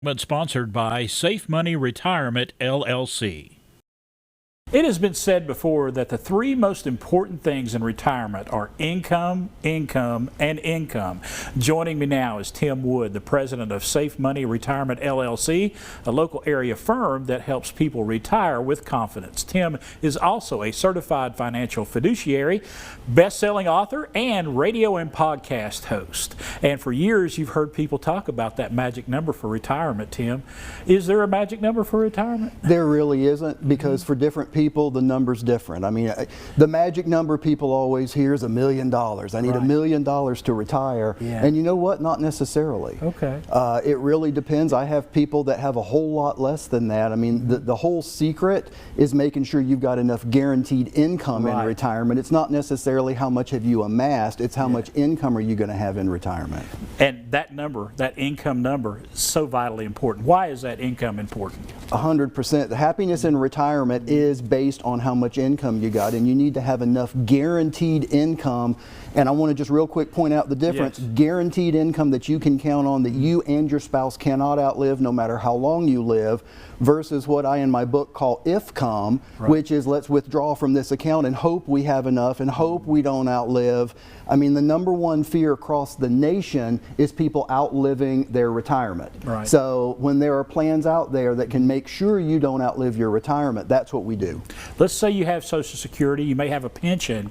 Sponsored by Safe Money Retirement, LLC. It has been said before that the three most important things in retirement are income, income, and income. Joining me now is Tim Wood, the president of Safe Money Retirement, LLC, a local area firm that helps people retire with confidence. Tim is also a certified financial fiduciary, best-selling author, and radio and podcast host. And for years, you've heard people talk about that magic number for retirement, Tim. Is there a magic number for retirement? There really isn't, because for different people, the number's different. I mean, the magic number people always hear is $1 million. I need $1 million to retire. Yeah. And you know what? Not necessarily. Okay. It really depends. I have people that have a whole lot less than that. I mean, the whole secret is making sure you've got enough guaranteed income in retirement. It's not necessarily how much have you amassed, it's how much income are you going to have in retirement. And that number, that income number, is so vitally important. Why is that income important? 100%. The happiness in retirement is based on how much income you got, and you need to have enough guaranteed income. And I want to just real quick point out the difference. Yes. Guaranteed income that you can count on, that you and your spouse cannot outlive no matter how long you live, versus what I in my book call IFCOM, which is let's withdraw from this account and hope we have enough and hope we don't outlive. I mean, the number one fear across the nation is people outliving their retirement. Right. So when there are plans out there that can make sure you don't outlive your retirement, that's what we do. Let's say you have Social Security, you may have a pension.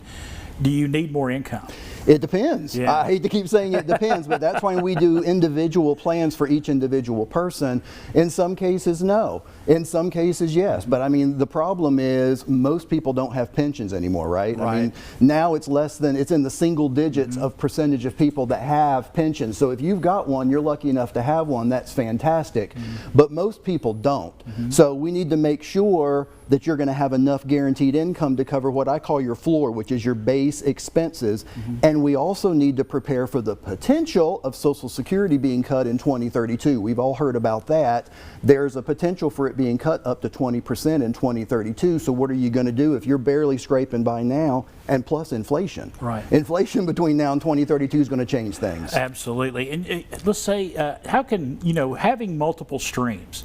Do you need more income? It depends. Yeah. I hate to keep saying it depends, but that's why we do individual plans for each individual person. In some cases, no. In some cases, yes. But I mean, the problem is most people don't have pensions anymore, right? I mean, now it's less than, it's in the single digits of percentage of people that have pensions. So if you've got one, you're lucky enough to have one, that's fantastic. But most people don't. So we need to make sure that you're going to have enough guaranteed income to cover what I call your floor, which is your base expenses. And we also need to prepare for the potential of Social Security being cut in 2032. We've all heard about that. There's a potential for it being cut up to 20% in 2032. So what are you going to do if you're barely scraping by now, and plus inflation? Right. Inflation between now and 2032 is going to change things. Absolutely. And let's say, how can, having multiple streams,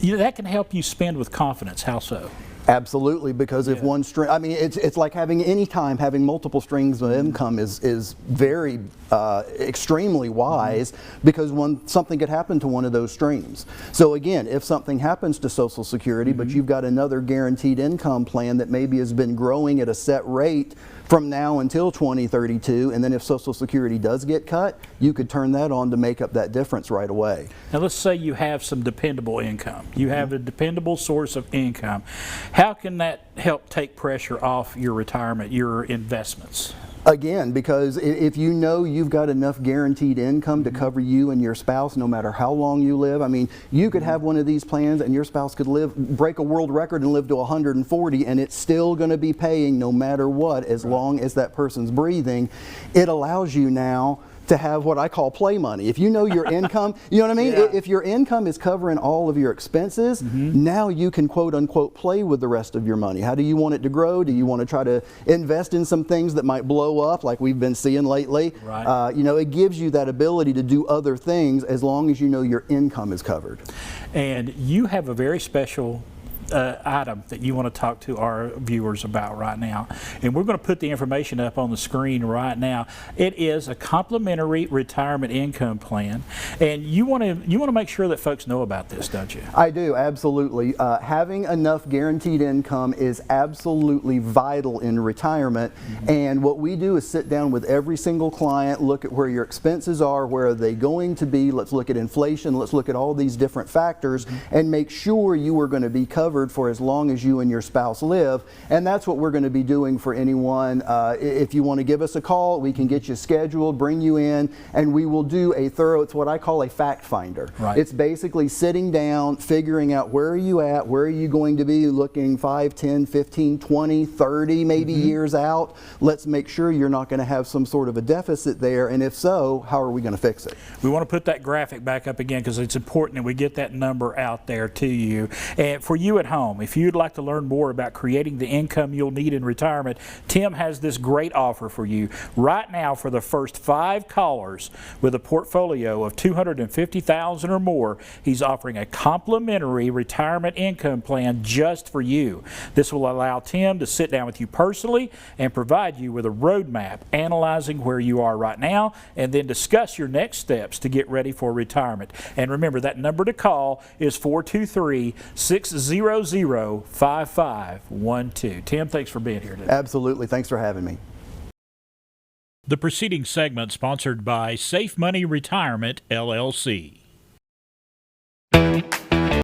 that can help you spend with confidence. How so? Absolutely, because if one string, I mean, it's like having multiple strings of income is very extremely wise, because something could happen to one of those streams. So again, if something happens to Social Security, but you've got another guaranteed income plan that maybe has been growing at a set rate from now until 2032, and then if Social Security does get cut, you could turn that on to make up that difference right away. Now let's say you have some dependable income. You have a dependable source of income. How can that help take pressure off your retirement, your investments? Again, because if you know you've got enough guaranteed income to cover you and your spouse no matter how long you live, I mean, you could have one of these plans and your spouse could break a world record and live to 140, and it's still going to be paying no matter what, as long as that person's breathing. It allows you now to have what I call play money. If you know your income, you know what I mean? If your income is covering all of your expenses, now you can quote unquote play with the rest of your money. How do you want it to grow? Do you want to try to invest in some things that might blow up like we've been seeing lately? It gives you that ability to do other things as long as you know your income is covered. And you have a very special item that you want to talk to our viewers about right now, and we're going to put the information up on the screen right now. It is a complimentary retirement income plan, and you want to make sure that folks know about this, don't you? I do, absolutely. Having enough guaranteed income is absolutely vital in retirement, and what we do is sit down with every single client, look at where your expenses are, where are they going to be, let's look at inflation, let's look at all these different factors, and make sure you are going to be covered for as long as you and your spouse live. And that's what we're going to be doing for anyone. If you want to give us a call, we can get you scheduled, bring you in, and we will do it's what I call a fact finder. It's basically sitting down, figuring out where are you at, where are you going to be looking 5, 10, 15, 20, 30 maybe years out. Let's make sure you're not going to have some sort of a deficit there, and if so, how are we going to fix it? We want to put that graphic back up again because it's important that we get that number out there to you. And for you at at home, if you'd like to learn more about creating the income you'll need in retirement, Tim has this great offer for you. Right now, for the first 5 callers with a portfolio of $250,000 or more, he's offering a complimentary retirement income plan just for you. This will allow Tim to sit down with you personally and provide you with a roadmap analyzing where you are right now and then discuss your next steps to get ready for retirement. And remember, that number to call is 423-600-5512. Tim, thanks for being here today. Absolutely. Thanks for having me. The preceding segment sponsored by Safe Money Retirement, LLC.